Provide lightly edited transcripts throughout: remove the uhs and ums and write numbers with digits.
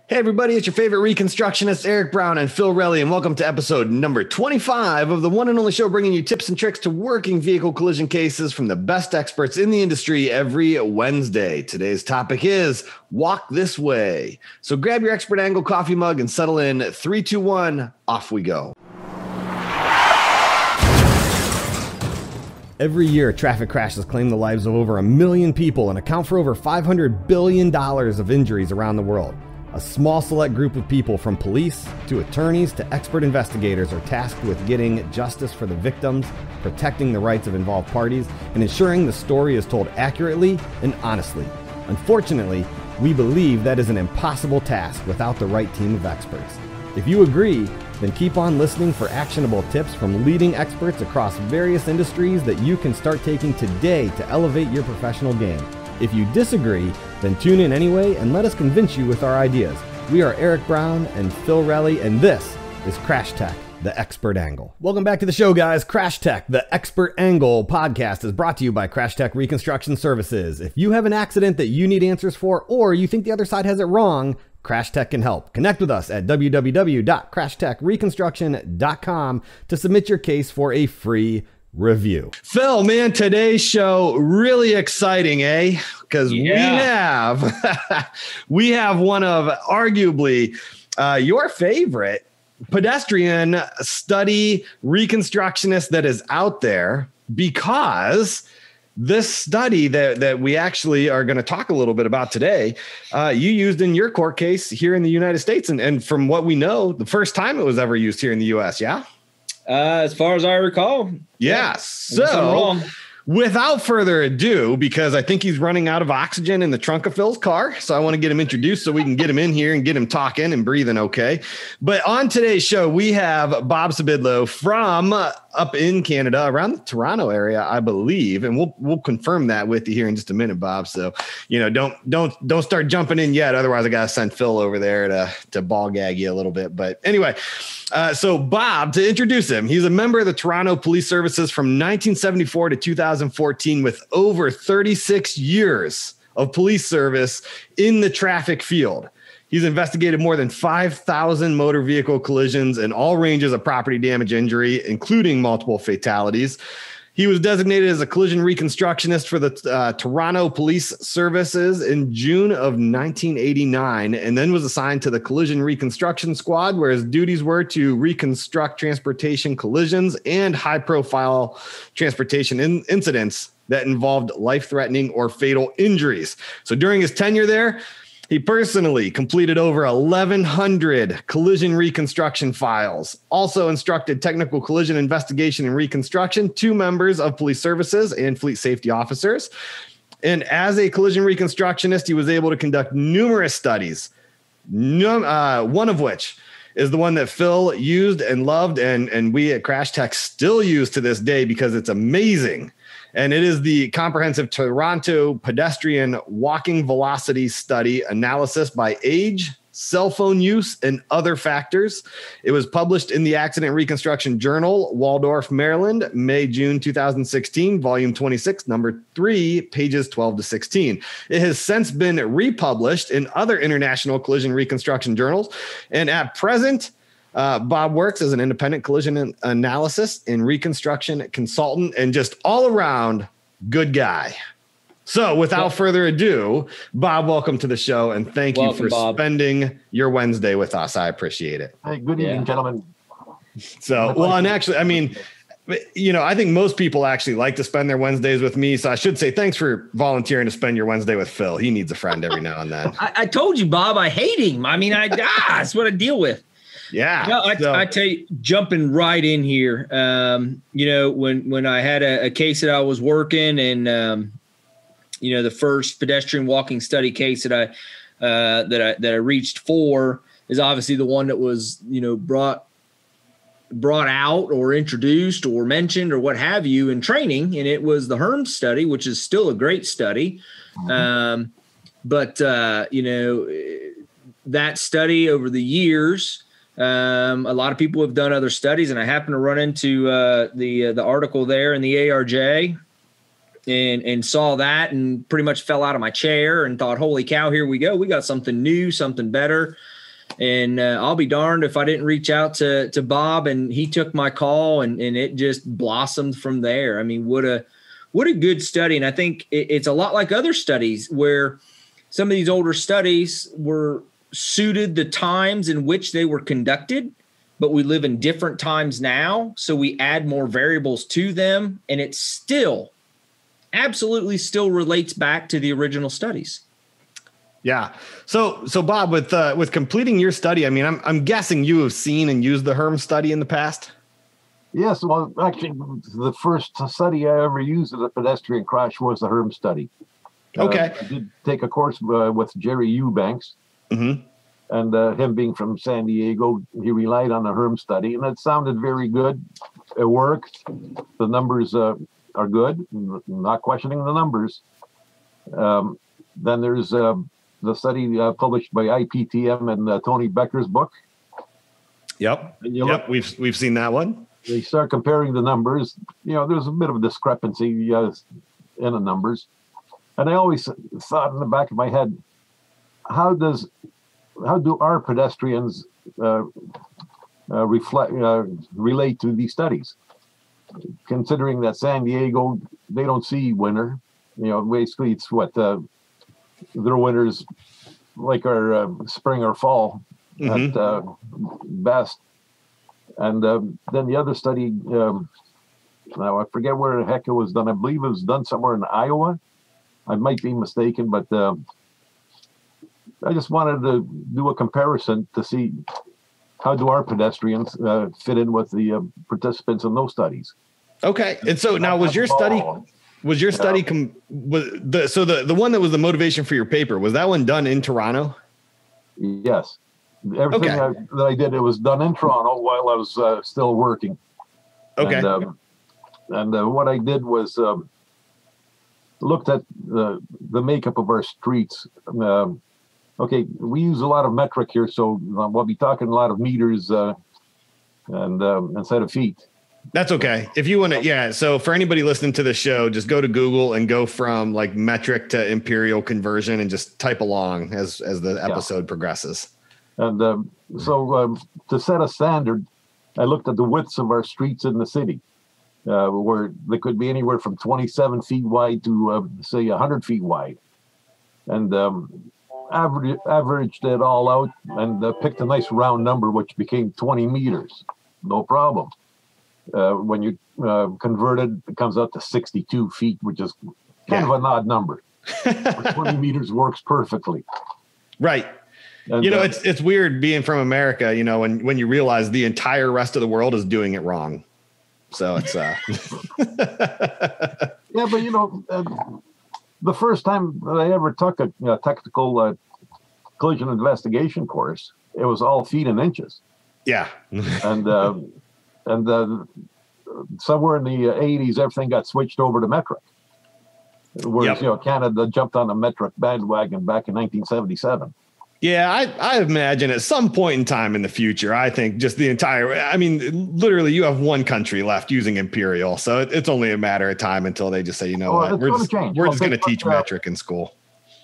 Hey everybody, it's your favorite reconstructionists, Eric Brown and Phil Relly, and welcome to episode number 25 of the one and only show bringing you tips and tricks to working vehicle collision cases from the best experts in the industry every Wednesday. Today's topic is Walk This Way. So grab your expert angle coffee mug and settle in. 3, 2, 1, off we go. Every year, traffic crashes claim the lives of over 1 million people and account for over $500 billion of injuries around the world. A small select group of people, from police to attorneys to expert investigators, are tasked with getting justice for the victims, protecting the rights of involved parties, and ensuring the story is told accurately and honestly. Unfortunately, we believe that is an impossible task without the right team of experts. If you agree, then keep on listening for actionable tips from leading experts across various industries that you can start taking today to elevate your professional game. If you disagree, then tune in anyway and let us convince you with our ideas. We are Eric Brown and Phil Relly, and this is Crash Tech, the Expert Angle. Welcome back to the show, guys. Crash Tech, the Expert Angle podcast is brought to you by Crash Tech Reconstruction Services. If you have an accident that you need answers for, or you think the other side has it wrong, Crash Tech can help. Connect with us at www.crashtechreconstruction.com to submit your case for a free review. Phil, man, today's show really exciting, eh? Because we have one of arguably your favorite pedestrian study reconstructionist that is out there, because this study that we actually are going to talk a little bit about today, you used in your court case here in the United States. And from what we know, the first time it was ever used here in the US, yeah? As far as I recall. Yeah. So without further ado, because I think he's running out of oxygen in the trunk of Phil's car, so I want to get him introduced so we can get him in here and get him talking and breathing okay. But on today's show, we have Bob Sybydlo from up in Canada, around the Toronto area, I believe, and we'll confirm that with you here in just a minute, Bob. So, don't start jumping in yet. Otherwise, I got to send Phil over there to ball gag you a little bit. But anyway, so Bob, to introduce him, he's a member of the Toronto Police Services from 1974 to 2014 with over 36 years of police service in the traffic field. He's investigated more than 5,000 motor vehicle collisions and all ranges of property damage injury, including multiple fatalities. He was designated as a collision reconstructionist for the Toronto Police Services in June of 1989, and then was assigned to the Collision Reconstruction Squad, where his duties were to reconstruct transportation collisions and high-profile transportation incidents that involved life-threatening or fatal injuries. So during his tenure there, he personally completed over 1,100 collision reconstruction files, also instructed technical collision investigation and reconstruction to members of police services and fleet safety officers. And as a collision reconstructionist, he was able to conduct numerous studies, one of which is the one that Phil used and loved, and we at Crash Tech still use to this day because it's amazing. And it is the comprehensive Toronto pedestrian walking velocity study analysis by age, cell phone use, and other factors. It was published in the Accident Reconstruction Journal, Waldorf, Maryland, May-June 2016, volume 26, number 3, pages 12 to 16. It has since been republished in other international collision reconstruction journals. And at present, Bob works as an independent collision analysis and reconstruction consultant, and just all around good guy. So without further ado, Bob, welcome to the show, and thank you for spending your Wednesday with us. I appreciate it. Hey, good evening, gentlemen. So, well, and actually, I mean, I think most people actually like to spend their Wednesdays with me. So I should say thanks for volunteering to spend your Wednesday with Phil. He needs a friend every now and then. I told you, Bob, I hate him. I mean, that's what I deal with. Yeah. I tell you, jumping right in here, when I had a case that I was working, and, the first pedestrian walking study case that I reached for is obviously the one that was, brought out or introduced or mentioned or what have you in training. And it was the Herms Study, which is still a great study. Mm-hmm. But that study over the years, a lot of people have done other studies, and I happened to run into the article there in the ARJ. and saw that and pretty much fell out of my chair and thought, holy cow, here we go. We got something new, something better. And I'll be darned if I didn't reach out to Bob, and he took my call, and it just blossomed from there. I mean, what a good study. And I think it's a lot like other studies where some of these older studies were suited the times in which they were conducted, but we live in different times now. So we add more variables to them, and it still absolutely still relates back to the original studies. Yeah. So Bob, with completing your study, I mean, I'm guessing you have seen and used the Herms study in the past. Yes. Well, actually, the first study I ever used as a pedestrian crash was the Herms study. Okay. I did take a course with Jerry Eubanks, and him being from San Diego, he relied on the Herms study, and it sounded very good. It worked. The numbers are good. I'm not questioning the numbers. Then there's the study published by IPTM and Tony Becker's book. Yep. We've seen that one. They start comparing the numbers. There's a bit of a discrepancy in the numbers. And I always thought in the back of my head, how do our pedestrians relate to these studies? Considering that San Diego, they don't see winter. Basically it's what their winters like our spring or fall at best. And then the other study, now I forget where the heck it was done. I believe it was done somewhere in Iowa. I might be mistaken, but I just wanted to do a comparison to see how do our pedestrians fit in with the participants in those studies. Okay. And so now was your study the one that was the motivation for your paper, was that one done in Toronto? Yes. Everything that I did, it was done in Toronto while I was still working. Okay. And what I did was looked at the makeup of our streets. Okay, we use a lot of metric here, so we'll be talking a lot of meters and instead of feet. That's okay. If you want to, so for anybody listening to the show, just go to Google and go from like metric to imperial conversion and just type along as the episode progresses. And so to set a standard, I looked at the widths of our streets in the city, where they could be anywhere from 27 feet wide to, say, 100 feet wide. And averaged it all out and picked a nice round number, which became 20 meters. No problem. When you convert it, it comes out to 62 feet, which is kind of an odd number. 20 meters works perfectly. Right. And, it's weird being from America, when you realize the entire rest of the world is doing it wrong. So it's yeah, but the first time that I ever took a technical collision investigation course, it was all feet and inches. Yeah. and somewhere in the 80s, everything got switched over to metric. Whereas, Canada jumped on the metric bandwagon back in 1977. Yeah, I imagine at some point in time in the future, I think just literally you have one country left using imperial. So it's only a matter of time until they just say, what, we're just going to teach metric in school.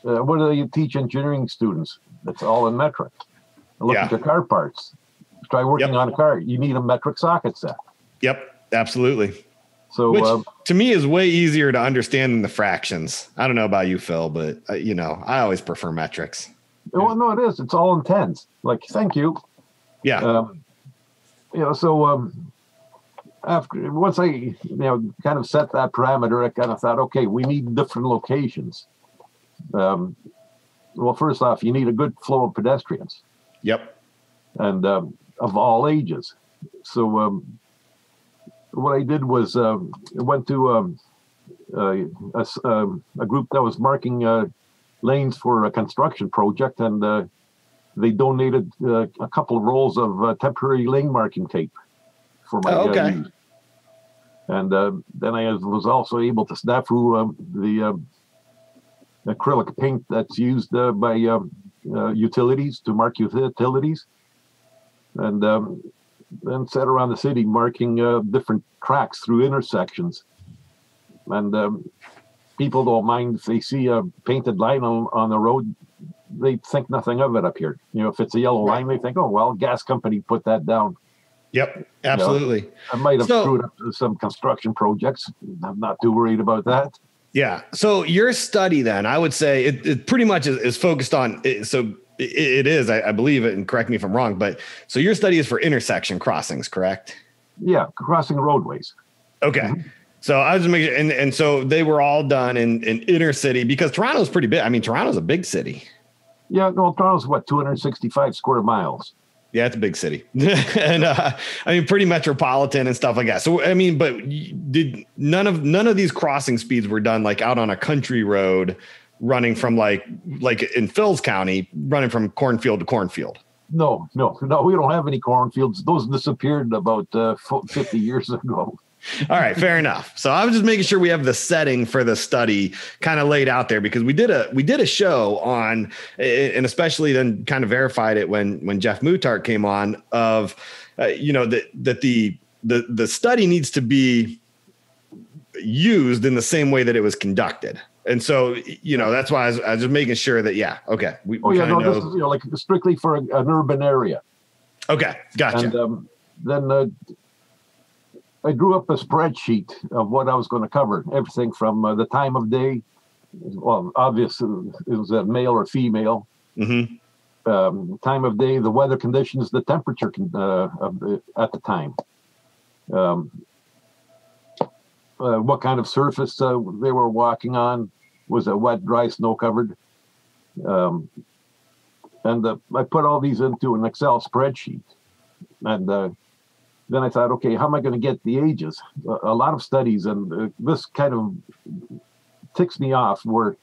What do you teach engineering students? It's all in metric. Look at your car parts. Try working on a car. You need a metric socket set. Yep, absolutely. So, which to me is way easier to understand than the fractions. I don't know about you, Phil, but I always prefer metrics. Well, no, it is. It's all in tens. Like, thank you. Yeah. After once I kind of set that parameter, I kind of thought, okay, we need different locations. Well, first off, you need a good flow of pedestrians. Yep. And of all ages. So what I did was I went to a group that was marking lanes for a construction project, and they donated a couple of rolls of temporary lane marking tape for my use. And then I was also able to snap through the acrylic paint that's used by utilities to mark utilities, and then set around the city marking different tracks through intersections. And people don't mind if they see a painted line on the road. They think nothing of it up here. If it's a yellow line, they think, oh, well, gas company put that down. Yep, absolutely. I might have screwed up some construction projects. I'm not too worried about that. Yeah. So your study then, I would say it pretty much is focused on it. So it is, I believe it, and correct me if I'm wrong, but so your study is for intersection crossings, correct? Yeah, crossing roadways. Okay. Mm-hmm. So I was just making, and so they were all done in inner city, because Toronto's pretty big. I mean, Toronto's a big city. Yeah, no, Toronto's 265 square miles. Yeah, it's a big city. And I mean, pretty metropolitan and stuff like that. So, I mean, but did none of these crossing speeds were done like out on a country road running from like in Phil's County, running from cornfield to cornfield? No, we don't have any cornfields. Those disappeared about 50 years ago. All right, fair enough. So I was just making sure we have the setting for the study kind of laid out there, because we did a show on, and especially then kind of verified it when Jeff Moutart came on, of that the study needs to be used in the same way that it was conducted. And so, that's why I was just making sure that, okay. This is like strictly for an urban area. Okay, gotcha. And then I drew up a spreadsheet of what I was going to cover, everything from the time of day. Well, obviously, it was a male or female. Mm-hmm. Time of day, the weather conditions, the temperature at the time. What kind of surface they were walking on. Was it wet, dry, snow covered? And I put all these into an Excel spreadsheet. And then I thought, okay, how am I going to get the ages? A lot of studies, and this kind of ticks me off, where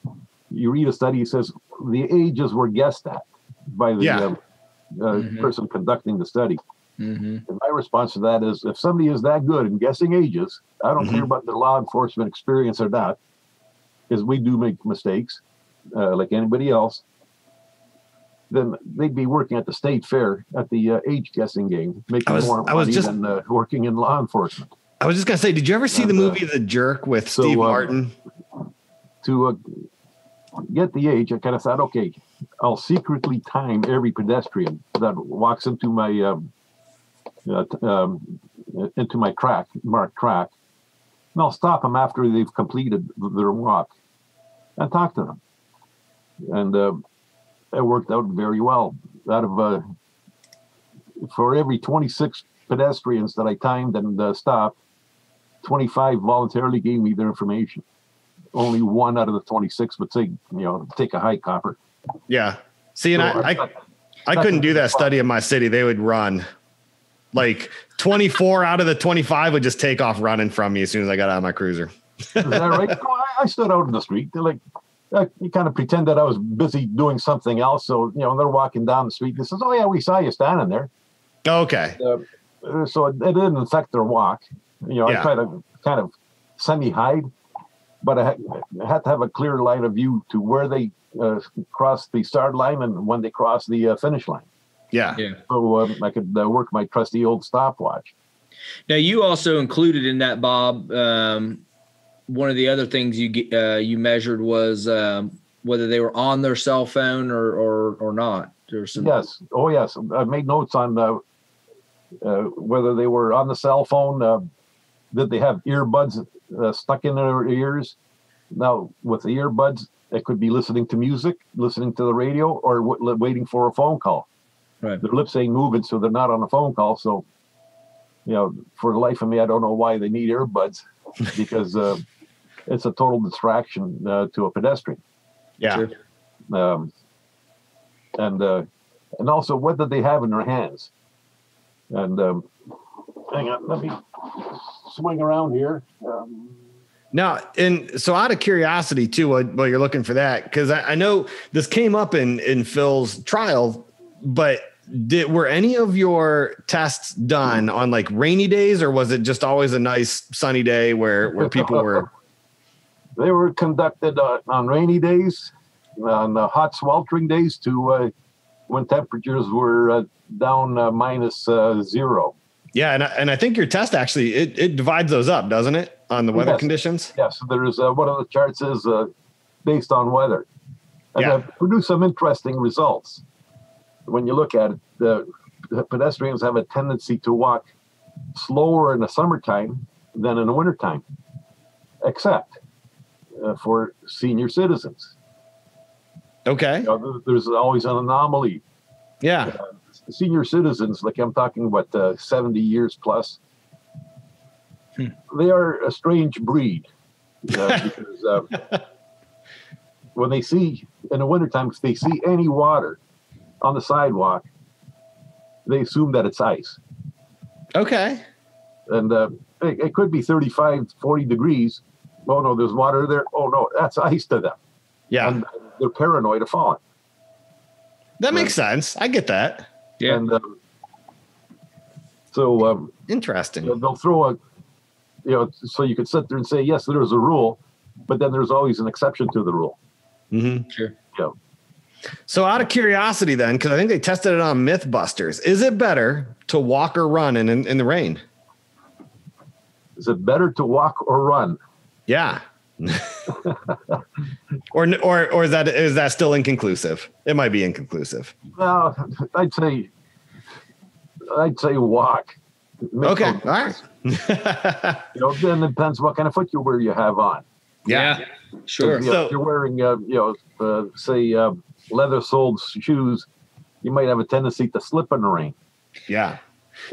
you read a study that says the ages were guessed at by the person conducting the study. Mm-hmm. And my response to that is, if somebody is that good in guessing ages, I don't care about their law enforcement experience or not, because we do make mistakes like anybody else, then they'd be working at the state fair at the age guessing game, making more money than working in law enforcement. I was just going to say, did you ever see the movie The Jerk with Steve Martin? To get the age, I kind of thought, okay, I'll secretly time every pedestrian that walks into my marked track, and I'll stop them after they've completed their walk and talk to them. And it worked out very well. Out of for every 26 pedestrians that I timed and stopped, 25 voluntarily gave me their information. Only one out of the 26 would say, take a hike, copper. Yeah. See, and so I couldn't do that study in my city. They would run. Like 24 out of the 25 would just take off running from me as soon as I got out of my cruiser. Is that right? I stood out in the street. They're like, you kind of pretend that I was busy doing something else. So, they're walking down the street. They says, oh, yeah, we saw you standing there. Okay. So it didn't affect their walk. I tried to kind of semi-hide, but I had to have a clear line of view to where they crossed the start line and when they crossed the finish line. Yeah. So I could work my trusty old stopwatch. Now, you also included in that, Bob, one of the other things you measured was whether they were on their cell phone or not. Yes. Oh, yes. I made notes on whether they were on the cell phone. Did they have earbuds stuck in their ears? Now, with the earbuds, it could be listening to music, listening to the radio, or waiting for a phone call. Right. Their lips ain't moving, so they're not on a phone call. So, for the life of me, I don't know why they need earbuds, because it's a total distraction to a pedestrian. Yeah. And also, what did they have in their hands? And hang on, let me swing around here. Now, and so out of curiosity too, while you're looking for that, because I know this came up in Phil's trial, but were any of your tests done on like rainy days, or was it just always a nice sunny day where people were? They were conducted on rainy days, on hot sweltering days, to when temperatures were down -0. Yeah, and I think your test actually it divides those up, doesn't it? on the weather conditions? Yes, there's one of the charts is based on weather. And I've produced some interesting results. When you look at it, the pedestrians have a tendency to walk slower in the summertime than in the wintertime, except for senior citizens. Okay. There's always an anomaly. Yeah. Senior citizens, like I'm talking about 70 years plus, they are a strange breed because when they see, in the wintertime, if they see any water on the sidewalk, they assume that it's ice. Okay. And it could be 35, 40 degrees. Oh, no, there's water there. Oh, no, that's ice to them. Yeah. And they're paranoid of falling. That makes sense. I get that. Yeah. And interesting. They'll throw so you could sit there and say, yes, there's a rule, but then there's always an exception to the rule. Mm-hmm. Sure. Yeah. So out of curiosity then, because I think they tested it on Mythbusters, is it better to walk or run in the rain? Is it better to walk or run? Yeah. or is that still inconclusive? It might be inconclusive. No, I'd say walk. Okay. All right. Then it depends what kind of footwear you have on. Yeah. Sure. So, if you're wearing, leather-soled shoes, you might have a tendency to slip in the rain. Yeah.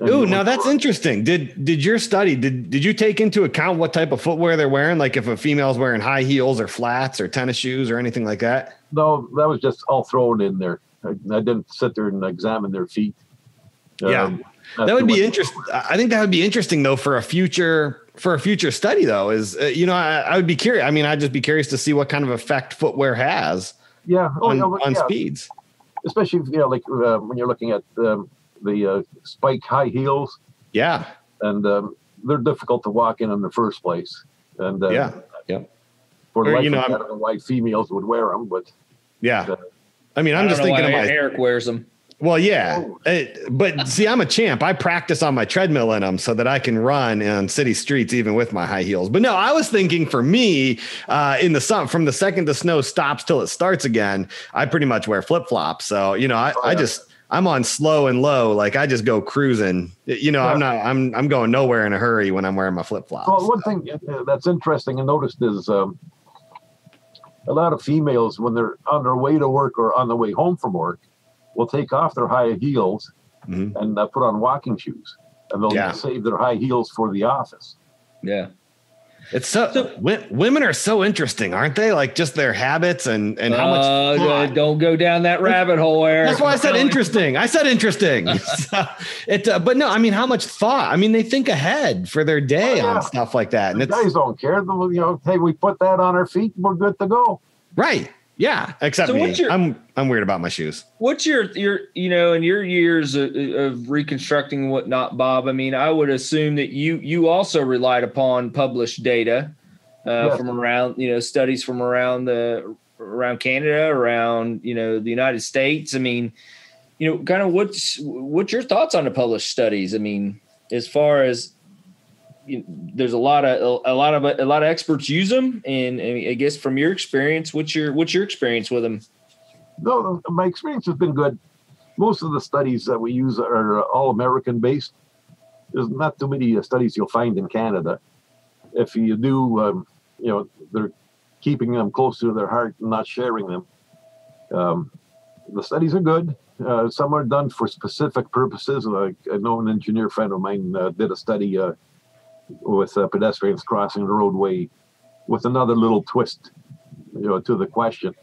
Ooh, now that's interesting. Did your study, did you take into account what type of footwear they're wearing? Like if a female's wearing high heels or flats or tennis shoes or anything like that? No, that was just all thrown in there. I didn't sit there and examine their feet. Yeah. That would be interesting. I think that would be interesting though for a future study though, is, I would be curious. I mean, I'd just be curious to see what kind of effect footwear has on speeds. Especially, when you're looking at the spike high heels. Yeah. And they're difficult to walk in the first place. And yeah. For life, I don't know why females would wear them, but yeah. I mean, I'm just thinking of Eric wears them. Well, yeah, but see, I'm a champ. I practice on my treadmill in them so that I can run on city streets, even with my high heels. But no, I was thinking for me in the sun, from the second the snow stops till it starts again, I pretty much wear flip flops. So, I'm on slow and low. Like I just go cruising, I'm going nowhere in a hurry when I'm wearing my flip flops. Well, one thing that's interesting and noticed is a lot of females, when they're on their way to work or on the way home from work, will take off their high heels and put on walking shoes, and they'll save their high heels for the office. Yeah. It's women are so interesting, aren't they? Like just their habits and how much. Don't go down that rabbit hole, Eric. That's why I said interesting. But no, I mean, how much thought? I mean, they think ahead for their day on stuff like that. And guys don't care. Hey, we put that on our feet, we're good to go. Right. Yeah. Except me. I'm weird about my shoes. What's your in your years of reconstructing and whatnot, Bob? I mean, I would assume that you also relied upon published data from around, studies from around Canada, around, the United States. I mean, kind of what's your thoughts on the published studies? I mean, as far as there's a lot of experts use them, and I guess from your experience, what's your experience with them? No, my experience has been good. Most of the studies that we use are all American based. There's not too many studies you'll find in Canada. If you do, they're keeping them close to their heart and not sharing them. The studies are good. Some are done for specific purposes. Like I know an engineer friend of mine did a study with pedestrians crossing the roadway with another little twist, to the question.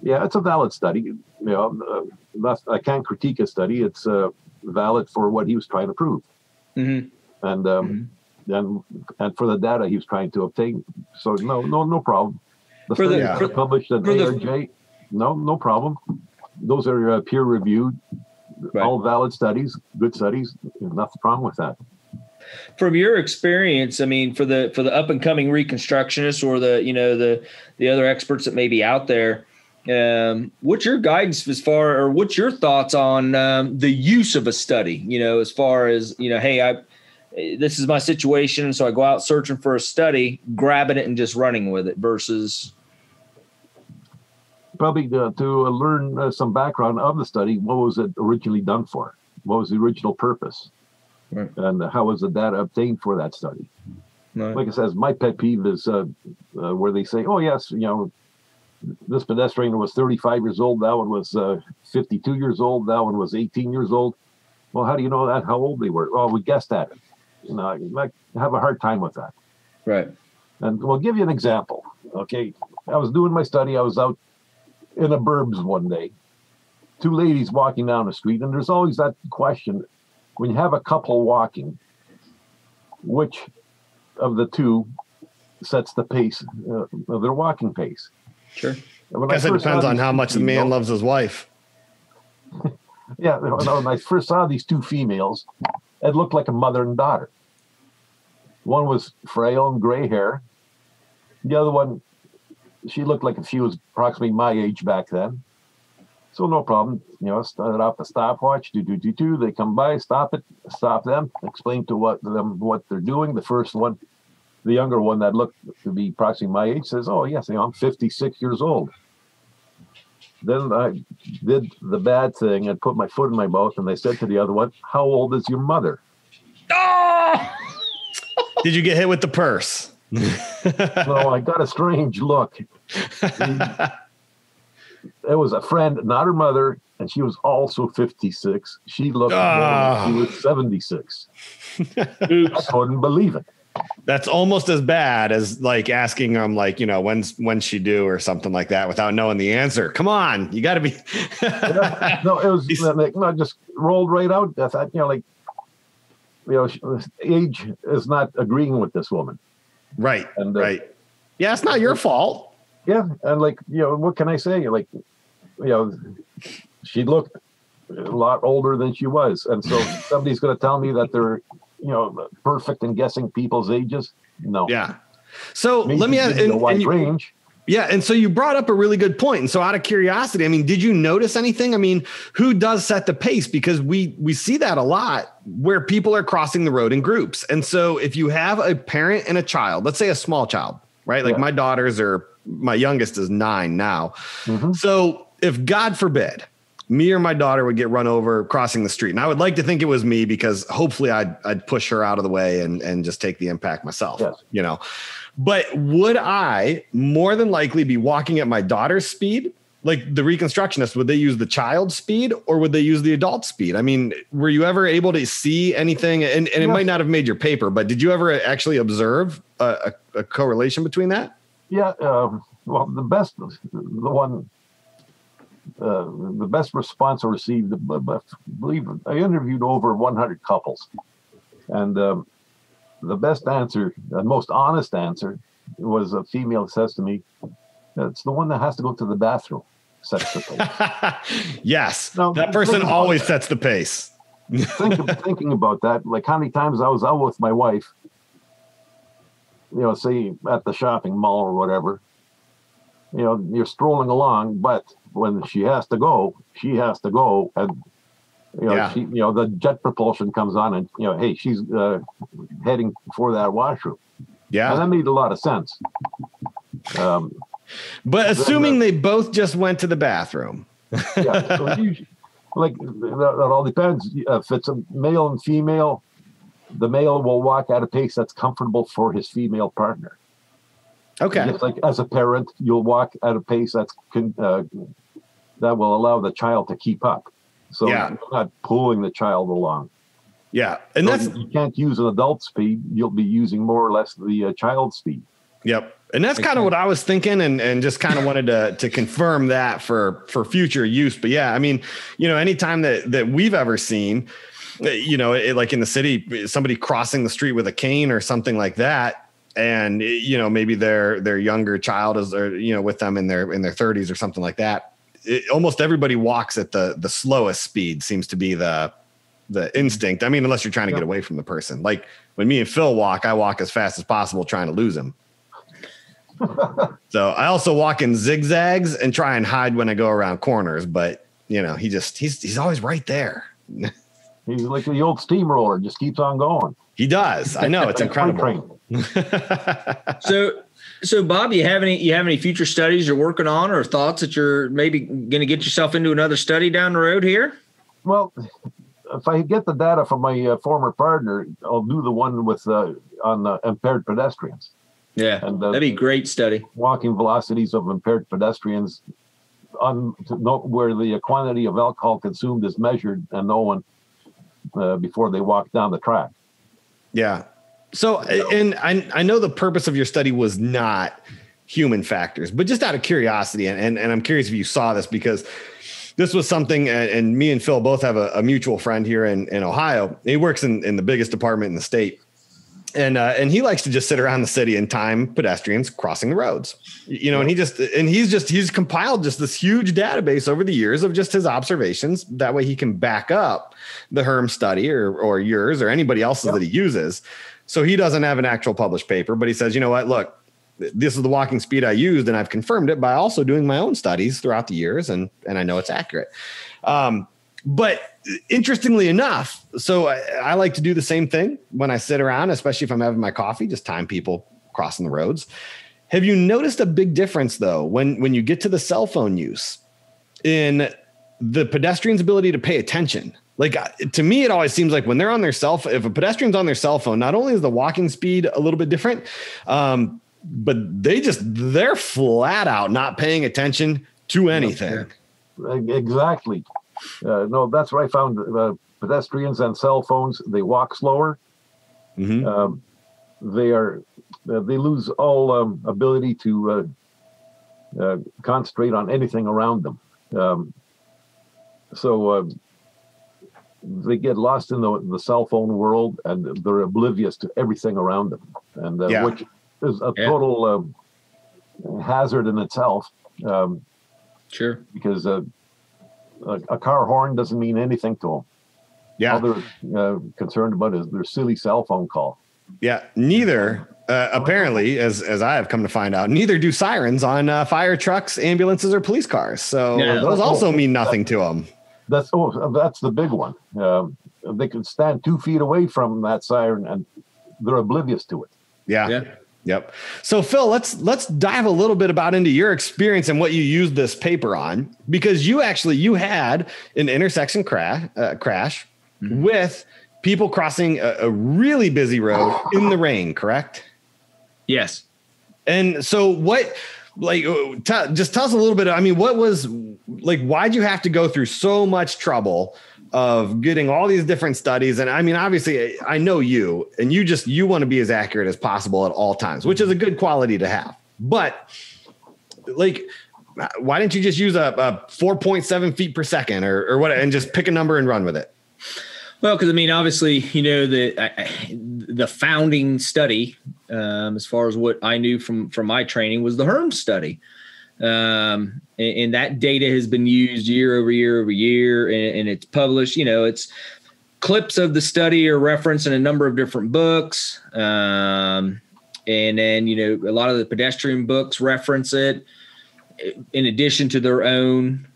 Yeah, it's a valid study. I can't critique a study. It's valid for what he was trying to prove. Mm-hmm. And for the data he was trying to obtain. So no problem. The studies are published at ARJ. No problem. Those are peer reviewed, all valid studies, good studies. Nothing wrong with that. From your experience, I mean, for the up and coming reconstructionists or the other experts that may be out there, what's your guidance what's your thoughts on the use of a study? As far as hey, this is my situation. So I go out searching for a study, grabbing it and just running with it versus. Probably to learn some background of the study. What was it originally done for? What was the original purpose? Right. And how was the data obtained for that study? Right. Like it says, my pet peeve is where they say, oh, yes, this pedestrian was 35 years old. That one was 52 years old. That one was 18 years old. Well, how do you know that? How old they were? Well, we guessed at it. I have a hard time with that. Right. And we'll give you an example. Okay. I was doing my study. I was out in a burbs one day. Two ladies walking down the street. And there's always that question. When you have a couple walking, which of the two sets the pace of their walking pace? Sure. I guess it depends on how much the man loves his wife. Yeah. When I first saw these two females, it looked like a mother and daughter. One was frail and gray hair. The other one, she looked like she was approximately my age back then. So no problem. Started off the stopwatch. Do. They come by, stop them, explain to them what they're doing. The first one, the younger one that looked to be approximately my age, says, oh, yes, I'm 56 years old. Then I did the bad thing and put my foot in my mouth, and I said to the other one, how old is your mother? Oh! Did you get hit with the purse? No, I got a strange look. It was a friend, not her mother, and she was also 56. She looked like she was 76. I couldn't believe it. That's almost as bad as like asking them, like, when's she due or something like that without knowing the answer. Come on, you got to be. No, it was just rolled right out. I thought, age is not agreeing with this woman. Right. And right. Yeah, it's not your fault. Yeah, and what can I say? She looked a lot older than she was, and so somebody's going to tell me that they're perfect in guessing people's ages. No. Yeah. So let me ask, range. Yeah. And so you brought up a really good point. And so out of curiosity, did you notice anything? Who does set the pace? Because we see that a lot where people are crossing the road in groups. And so if you have a parent and a child, let's say a small child, right? Like my youngest is 9 now. Mm-hmm. So if God forbid, me or my daughter would get run over crossing the street. And I would like to think it was me because hopefully I'd push her out of the way and just take the impact myself, yes. But would I more than likely be walking at my daughter's speed? Like the Reconstructionists, would they use the child's speed or would they use the adult speed? Were you ever able to see anything? And it might not have made your paper, but did you ever actually observe a correlation between that? Yeah. Well, the best response I received, I believe I interviewed over 100 couples. And the best answer, the most honest answer, was a female says to me, it's the one that has to go to the bathroom sets the pace. Yes. Now, that person always sets the pace. Thinking about that, like how many times I was out with my wife, say at the shopping mall or whatever, you're strolling along, but when she has to go, and the jet propulsion comes on, and hey, she's heading for that washroom. Yeah, and that made a lot of sense. But assuming they both just went to the bathroom, yeah, so usually, that all depends. If it's a male and female, the male will walk at a pace that's comfortable for his female partner. Okay. Just like as a parent, you'll walk at a pace that will allow the child to keep up. So you're not pulling the child along. Yeah. And you can't use an adult speed. You'll be using more or less the child speed. Yep. And that's kind of what I was thinking and just kind of wanted to confirm that for future use. But yeah, anytime that we've ever seen, like in the city, somebody crossing the street with a cane or something like that, and maybe their younger child is with them in their 30s or something like that. Almost everybody walks at the slowest speed seems to be the instinct. Unless you're trying to get away from the person. Like when me and Phil walk, I walk as fast as possible trying to lose him. So I also walk in zigzags and try and hide when I go around corners, but he's always right there. He's like the old steamroller, just keeps on going. He does. I know, it's incredible. So Bob, you have any future studies you're working on, or thoughts that you're maybe going to get yourself into another study down the road here? Well, if I get the data from my former partner, I'll do the one with on impaired pedestrians. Yeah, and that'd be a great study. Walking velocities of impaired pedestrians, where the quantity of alcohol consumed is measured and known before they walk down the track. Yeah. So, and I know the purpose of your study was not human factors, but just out of curiosity, and I'm curious if you saw this, because this was something, and me and Phil both have a mutual friend here in Ohio. He works in the biggest department in the state. And he likes to just sit around the city and time pedestrians crossing the roads, and he's compiled just this huge database over the years of just his observations. That way he can back up the Herms study or yours or anybody else's that he uses. So he doesn't have an actual published paper, but he says, you know what, look, this is the walking speed I used, and I've confirmed it by also doing my own studies throughout the years. And I know it's accurate. But interestingly enough, so I like to do the same thing when I sit around, especially if I'm having my coffee, just time people crossing the roads. Have you noticed a big difference, though, when you get to the cell phone use in the pedestrian's ability to pay attention? Like, to me, it always seems like when they're on their cell phone, if a pedestrian's on their cell phone, not only is the walking speed a little bit different, but they're flat out not paying attention to anything. Exactly. No, that's what I found. Pedestrians and cell phones, they walk slower. Mm-hmm. They lose all ability to concentrate on anything around them. So they get lost in the cell phone world, and they're oblivious to everything around them, and which is a total hazard in itself. Sure. Because a car horn doesn't mean anything to them. Yeah. All they're concerned about is their silly cell phone call. Yeah. Neither, apparently, as I have come to find out, neither do sirens on fire trucks, ambulances, or police cars. So those also mean nothing to them. That's the big one. They can stand 2 feet away from that siren and they're oblivious to it. Yeah. Yep. So Phil, let's dive a little bit into your experience and what you used this paper on, because you had an intersection crash mm-hmm. with people crossing a really busy road in the rain, correct? Yes. And so just tell us a little bit. I mean, what was like, why'd you have to go through so much trouble of getting all these different studies? And I mean, obviously I know you, and you want to be as accurate as possible at all times, which is a good quality to have. But like, why didn't you just use a 4.7 feet per second or what, and just pick a number and run with it? Well, because I mean, obviously, the founding study, as far as what I knew from my training, was the Herms Study. And that data has been used year over year over year, and it's published. It's clips of the study are referenced in a number of different books. And then, a lot of the pedestrian books reference it in addition to their own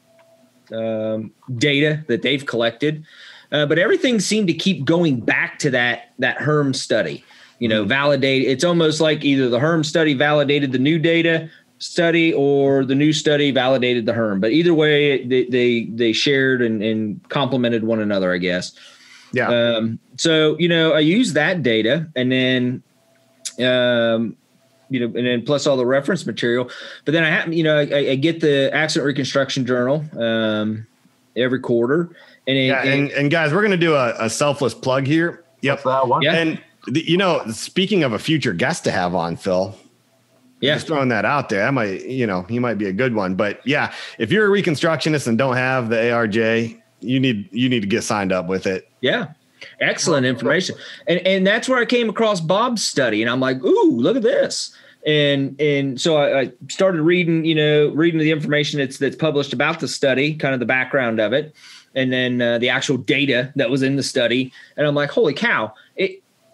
data that they've collected. But everything seemed to keep going back to that Herms study, validate. It's almost like either the Herms study validated the new data study or the new study validated the Herm. But either way, they shared and complemented one another, I guess. Yeah. So, I use that data and then, and then plus all the reference material. But then I get the Accident Reconstruction Journal every quarter. And guys, we're going to do a selfless plug here. Yep. That one. Yeah. And speaking of a future guest to have on, Phil, just throwing that out there, that might, he might be a good one. But yeah, if you're a reconstructionist and don't have the ARJ, you need to get signed up with it. Yeah. Excellent information. And that's where I came across Bob's study, and I'm like, ooh, look at this. And so I started reading the information that's published about the study, kind of the background of it. And then the actual data that was in the study. And I'm like, holy cow.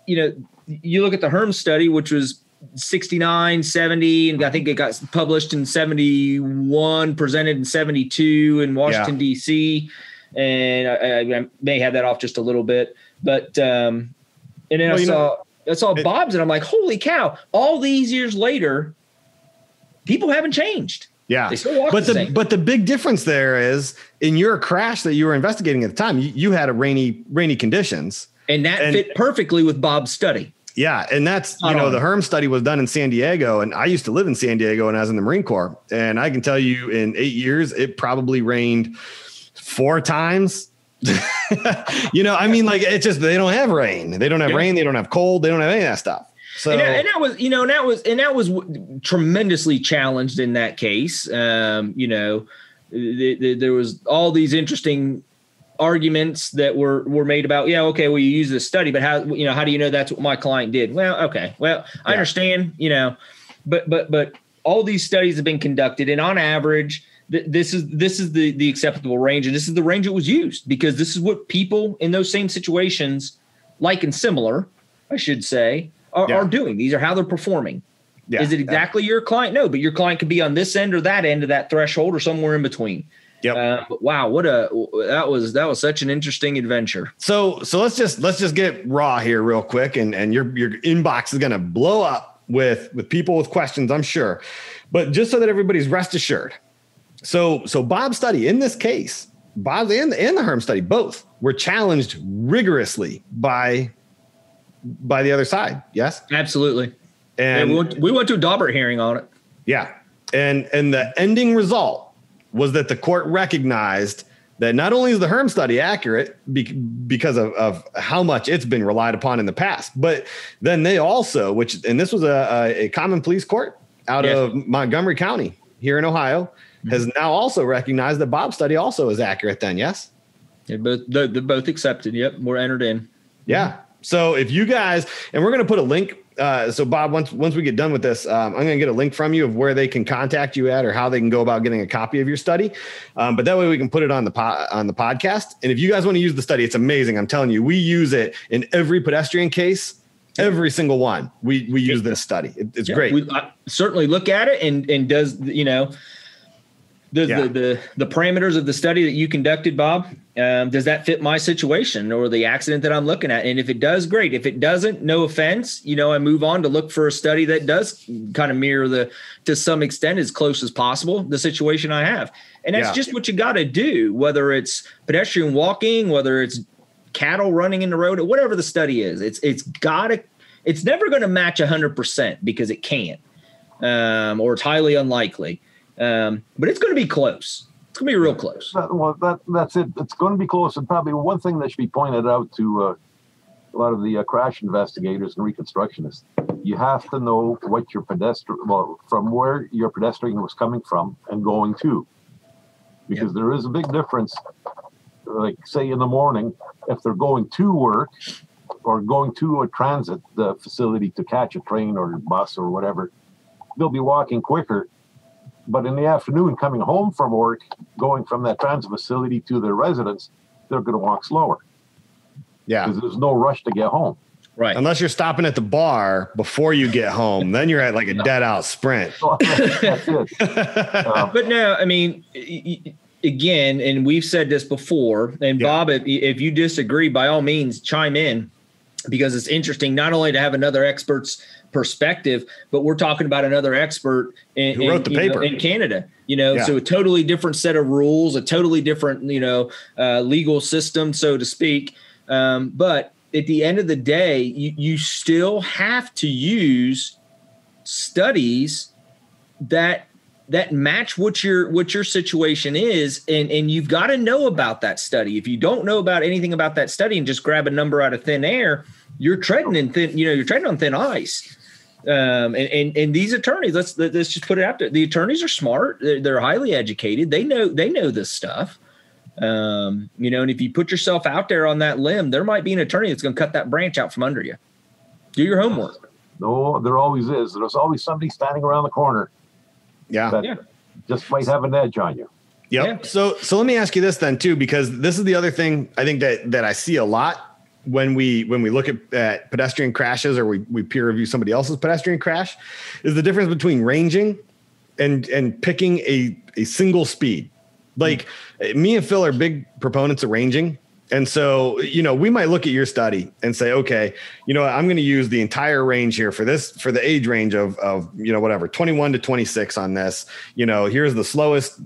You look at the Herms study, which was 69, 70, and I think it got published in 71, presented in 72 in Washington, D.C. and I may have that off just a little bit, but and then I saw Bob's, and I'm like, holy cow! All these years later, people haven't changed. Yeah, they still walk the same. But the big difference there is in your crash that you were investigating at the time, you had a rainy conditions, and that fit perfectly with Bob's study. Yeah, and that's the Herms study was done in San Diego, and I used to live in San Diego, and I was in the Marine Corps, and I can tell you, in 8 years, it probably rained 4 times. I mean, like, it's just they don't have rain, they don't have rain, they don't have cold, they don't have any of that stuff. So and that was tremendously challenged in that case. There was all these interesting arguments that were made about, you use this study, but how do you know that's what my client did? Well, I understand, but all these studies have been conducted, and on average, this is the acceptable range, and this is the range that was used, because this is what people in those same situations, like and similar, I should say, are doing. These are how they're performing. Yeah, is it exactly your client? No, but your client could be on this end or that end of that threshold, or somewhere in between. Yep. But wow, that was such an interesting adventure. So let's just get raw here real quick, and your inbox is going to blow up with people with questions, I'm sure. But just so that everybody's rest assured. So Bob's study in this case, Bob's and the Herms study, both were challenged rigorously by the other side. Yes, absolutely. And we went to a Daubert hearing on it. Yeah. And the ending result was that the court recognized that not only is the Herms study accurate because of how much it's been relied upon in the past, but then they also, and this was a common police court out of Montgomery County here in Ohio, has now also recognized that Bob's study also is accurate then, yes? They're both accepted. Yep, we're entered in. Yeah. So if you guys, and we're going to put a link. So Bob, once we get done with this, I'm going to get a link from you of where they can contact you at, or how they can go about getting a copy of your study. But that way we can put it on the podcast. And if you guys want to use the study, it's amazing. I'm telling you, we use it in every pedestrian case, every single one. We use this study. It's great. I certainly look at it and does, the parameters of the study that you conducted, Bob, does that fit my situation or the accident that I'm looking at? And if it does, great. If it doesn't, no offense, I move on to look for a study that does kind of mirror to some extent, as close as possible, the situation I have. And that's just what you got to do, whether it's pedestrian walking, whether it's cattle running in the road, or whatever the study is. It's never going to match 100% because it can't, or it's highly unlikely. But it's going to be close. It's going to be real close. That's it. It's going to be close. And probably one thing that should be pointed out to a lot of the crash investigators and reconstructionists, you have to know what your from where your pedestrian was coming from and going to, because there is a big difference. Like, say, in the morning, if they're going to work or going to a transit facility to catch a train or a bus or whatever, they'll be walking quicker. But in the afternoon, coming home from work, going from that transit facility to their residence, they're going to walk slower. Yeah. Because there's no rush to get home. Right. Unless you're stopping at the bar before you get home, then you're at like a dead out sprint. That's it. But no, I mean, again, and we've said this before, and Bob, if you disagree, by all means, chime in, because it's interesting not only to have another expert's perspective, but we're talking about another expert who wrote the paper in Canada, so a totally different set of rules, a totally different, legal system, so to speak. But at the end of the day, you still have to use studies that match what your situation is. And you've got to know about that study. If you don't know about anything about that study and just grab a number out of thin air, you're treading on thin ice. And these attorneys, let's just put it out there. The attorneys are smart. They're highly educated. They know this stuff. And if you put yourself out there on that limb, there might be an attorney that's going to cut that branch out from under you. Do your homework. No, there always is. There's always somebody standing around the corner. That just might have an edge on you. Yep. Yeah. So let me ask you this then too, because this is the other thing I think that I see a lot when we look at pedestrian crashes, or we peer review somebody else's pedestrian crash, is the difference between ranging and picking a single speed. Like me and Phil are big proponents of ranging. And so, we might look at your study and say, okay, I'm going to use the entire range here for the age range of whatever, 21 to 26 on this. Here's the slowest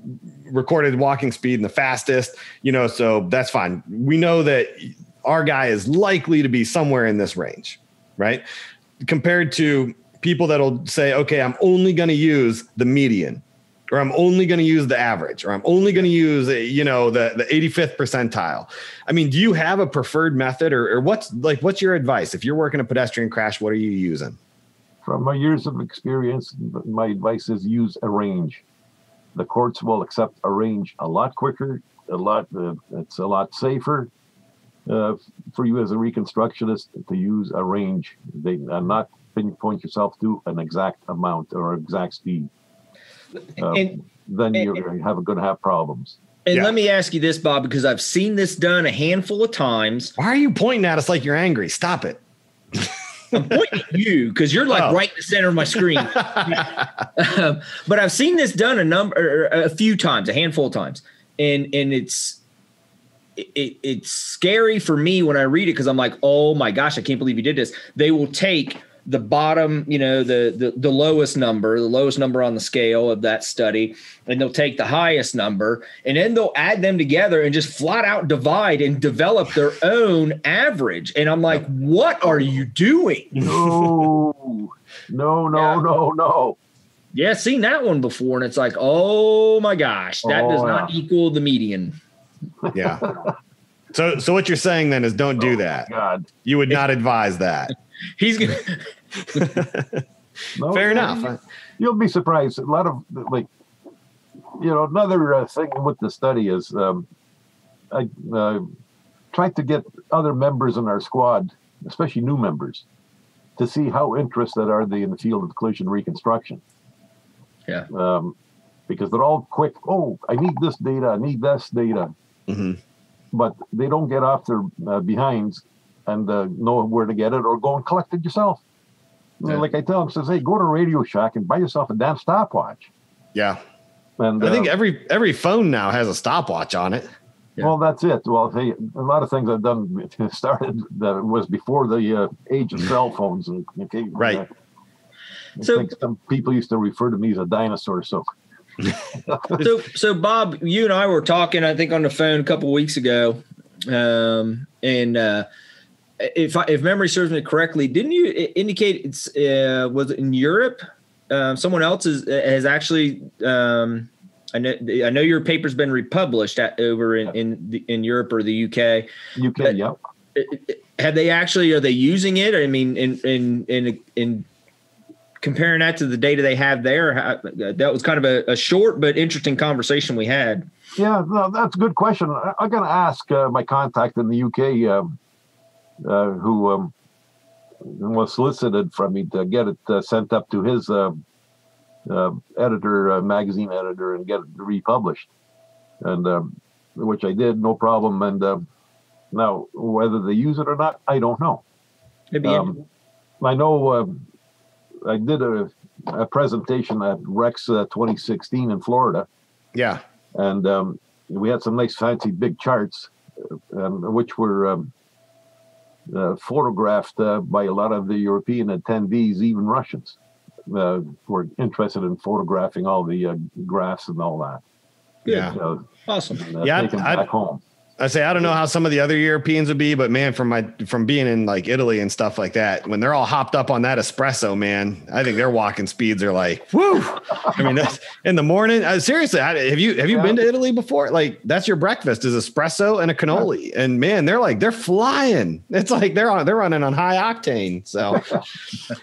recorded walking speed and the fastest, so that's fine. We know that our guy is likely to be somewhere in this range, right? Compared to people that'll say, okay, I'm only going to use the median, or I'm only going to use the average, or I'm only going to use, the 85th percentile. I mean, do you have a preferred method, or what's your advice? If you're working a pedestrian crash, what are you using? From my years of experience, my advice is use a range. The courts will accept a range a lot quicker, it's a lot safer for you as a reconstructionist to use a range. They not pinpoint yourself to an exact amount or exact speed. Then you're going to have problems. And let me ask you this, Bob, because I've seen this done a handful of times. Why are you pointing at us like you're angry? Stop it. I'm pointing at you because you're right in the center of my screen. But I've seen this done a few times, a handful of times. And it's scary for me when I read it because I'm like, oh my gosh, I can't believe you did this. They will take the bottom, the lowest number on the scale of that study, and they'll take the highest number, and then they'll add them together and just flat out divide and develop their own average. And I'm like, what are you doing? No. Yeah, seen that one before, and it's like, oh my gosh, that does not equal the median. Yeah. So what you're saying then is don't do that. God. You would not advise that. He's gonna. Fair enough. You'll be surprised. A lot of another thing with the study is I tried to get other members in our squad, especially new members, to see how interested are they in the field of collision reconstruction. Yeah. Because they're all quick. Oh, I need this data. I need this data. Mm-hmm. But they don't get off their behinds and know where to get it, or go and collect it yourself. Yeah. Like I tell them, says, hey, go to Radio Shack and buy yourself a damn stopwatch. Yeah. And I think every phone now has a stopwatch on it. Yeah. Well, that's it. Well, hey, a lot of things I've done started that was before the age of cell phones. And right. I think some people used to refer to me as a dinosaur. So Bob, you and I were talking, I think, on the phone a couple of weeks ago, and if memory serves me correctly, didn't you indicate it's was it in Europe? Someone else has actually. I know your paper's been republished over in Europe or the UK. UK, yeah. Have they actually? Are they using it? I mean, in comparing that to the data they have there, that was kind of a short but interesting conversation we had. Yeah, no, that's a good question. I'm going to ask my contact in the UK. Who was solicited from me to get it sent up to his editor, magazine editor, and get it republished, and which I did, no problem. And now whether they use it or not, I don't know. I know I did a presentation at Rex 2016 in Florida. Yeah, and we had some nice fancy big charts, which were photographed by a lot of the European attendees, even Russians, were interested in photographing all the graphs and all that. Yeah, awesome. Take them back home. I say, I don't know how some of the other Europeans would be, but man, from being in like Italy and stuff like that, when they're all hopped up on that espresso, man, I think their walking speeds are like, woo. I mean, that's in the morning. Seriously, have you been to Italy before? Like that's your breakfast is espresso and a cannoli, and man, they're flying. It's like they're running on high octane. So,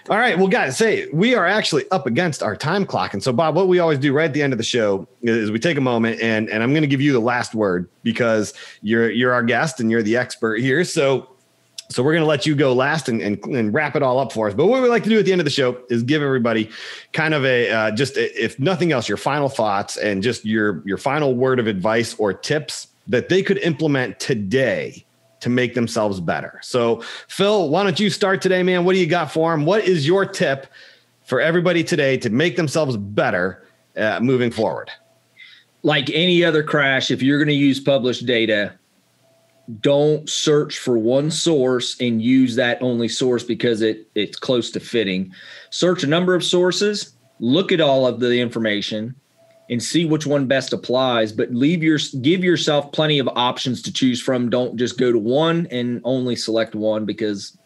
all right, well, guys, we are actually up against our time clock, and so Bob, what we always do right at the end of the show is we take a moment, and I'm going to give you the last word because you're our guest and you're the expert here. So we're going to let you go last and wrap it all up for us. But what we like to do at the end of the show is give everybody kind of if nothing else, your final thoughts and just your final word of advice or tips that they could implement today to make themselves better. So Phil, why don't you start today, man? What do you got for them? What is your tip for everybody today to make themselves better moving forward? like any other crash, if you're going to use published data, don't search for one source and use that only source because it's close to fitting. Search a number of sources, look at all of the information, and see which one best applies, but give yourself plenty of options to choose from. Don't just go to one and only select one, because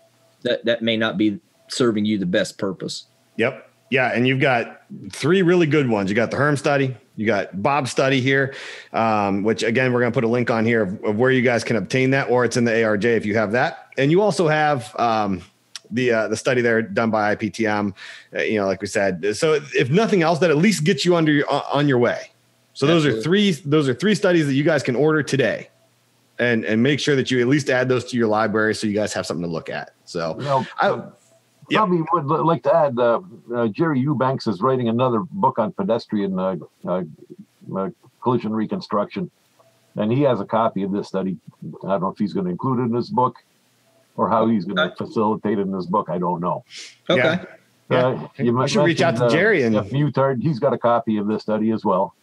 that may not be serving you the best purpose. Yep. Yeah. And you've got 3 really good ones. You got the Herms Study, you got Bob's study here, which again, we're going to put a link on here of where you guys can obtain that, or it's in the ARJ if you have that. And you also have the study there done by IPTM, like we said. So if nothing else, that at least gets you on your way. So those are three studies that you guys can order today, and make sure that you at least add those to your library so you guys have something to look at. So probably would like to add, Jerry Eubanks is writing another book on pedestrian collision reconstruction, and he has a copy of this study. I don't know if he's going to include it in his book or how he's going to facilitate it in his book. I don't know. Okay. You should reach out to Jerry and Mutard. He's got a copy of this study as well.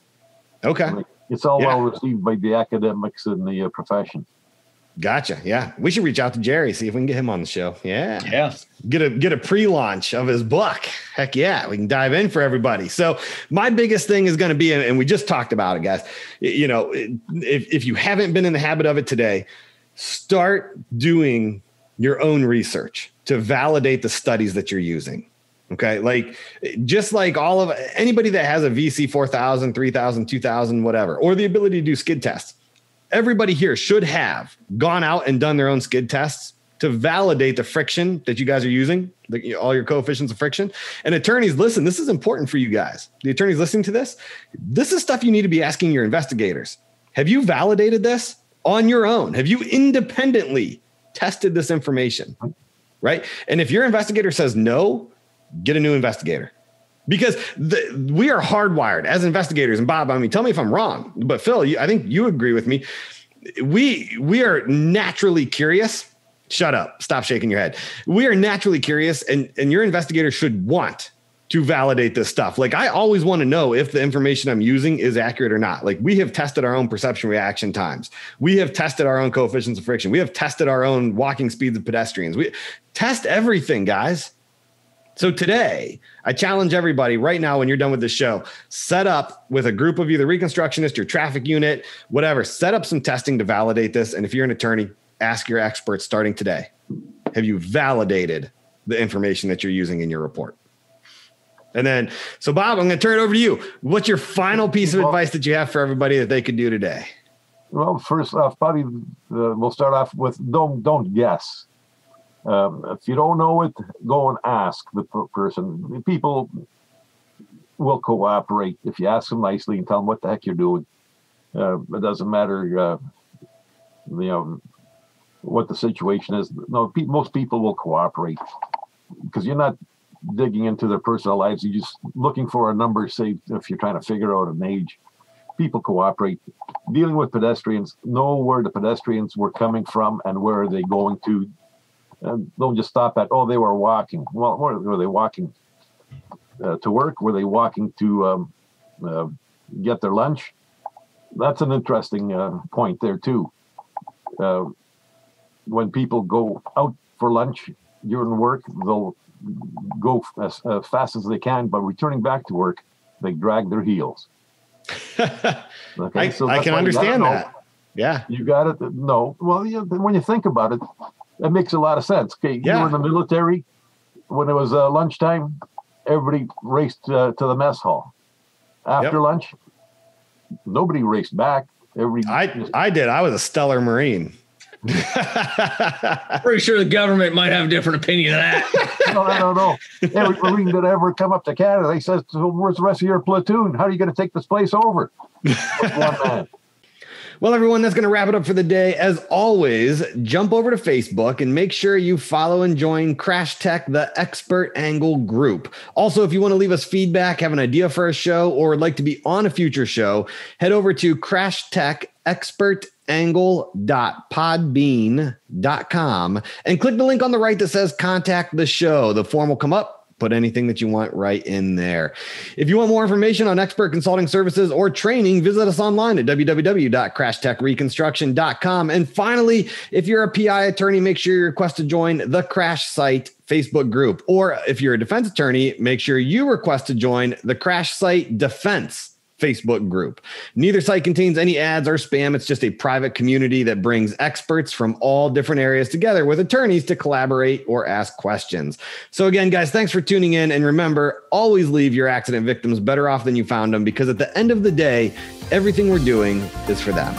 Okay. It's all well received by the academics in the profession. Gotcha. Yeah. We should reach out to Jerry, see if we can get him on the show. Yeah. Yeah. Get a pre-launch of his book. Heck yeah. We can dive in for everybody. So my biggest thing is going to be, and we just talked about it, guys, if you haven't been in the habit of it today, start doing your own research to validate the studies that you're using. Okay. Like, just like all of anybody that has a VC 4000, 3000, 2000, whatever, or the ability to do skid tests, everybody here should have gone out and done their own skid tests to validate the friction that you guys are using, all your coefficients of friction. And attorneys, listen, this is important for you guys. The attorneys listening to this is stuff you need to be asking your investigators. Have you validated this on your own? Have you independently tested this information? Right? And if your investigator says no, get a new investigator. Because we are hardwired as investigators. And Bob, I mean, tell me if I'm wrong, but Phil, I think you agree with me. We are naturally curious. Shut up. Stop shaking your head. We are naturally curious, and your investigator should want to validate this stuff. Like, I always want to know if the information I'm using is accurate or not. Like, we have tested our own perception reaction times. We have tested our own coefficients of friction. We have tested our own walking speeds of pedestrians. We test everything, guys. So today, I challenge everybody right now, when you're done with this show, set up with a group of either reconstructionists, your traffic unit, whatever, set up some testing to validate this. And if you're an attorney, ask your experts starting today, have you validated the information that you're using in your report? And then, so Bob, I'm going to turn it over to you. What's your final piece of advice that you have for everybody that they could do today? Well, first off, probably we'll start off with don't guess. If you don't know it, go and ask the person. People will cooperate if you ask them nicely and tell them what the heck you're doing. It doesn't matter, what the situation is. No, most people will cooperate because you're not digging into their personal lives. You're just looking for a number, say, if you're trying to figure out an age. People cooperate. Dealing with pedestrians, know where the pedestrians were coming from and where are they going to. Don't just stop at, they were walking. Well, were they walking to work? Were they walking to get their lunch? That's an interesting point there, too. When people go out for lunch during work, they'll go as fast as they can, but returning back to work, they drag their heels. Okay, I can understand that. Yeah. You got it. No. Well, when you think about it, that makes a lot of sense. Okay, you were in the military. When it was lunchtime, everybody raced to the mess hall. After lunch, nobody raced back. I did. I was a stellar Marine. Pretty sure the government might have a different opinion of that. No, I don't know. Every Marine that ever come up to Canada, he says, "Where's the rest of your platoon? How are you going to take this place over?" One man. Well, everyone, that's going to wrap it up for the day. As always, jump over to Facebook and make sure you follow and join Crash Tech, the Expert Angle group. Also, if you want to leave us feedback, have an idea for a show, or would like to be on a future show, head over to crashtechangle.podbean.com and click the link on the right that says contact the show. The form will come up. Put anything that you want right in there. If you want more information on expert consulting services or training, visit us online at www.crashtechreconstruction.com. And finally, if you're a PI attorney, make sure you request to join the Crash Site Facebook group. Or if you're a defense attorney, make sure you request to join the Crash Site Defense Facebook group. Neither site contains any ads or spam. It's just a private community that brings experts from all different areas together with attorneys to collaborate or ask questions. So again, guys, thanks for tuning in. And remember, always leave your accident victims better off than you found them, because at the end of the day, everything we're doing is for them.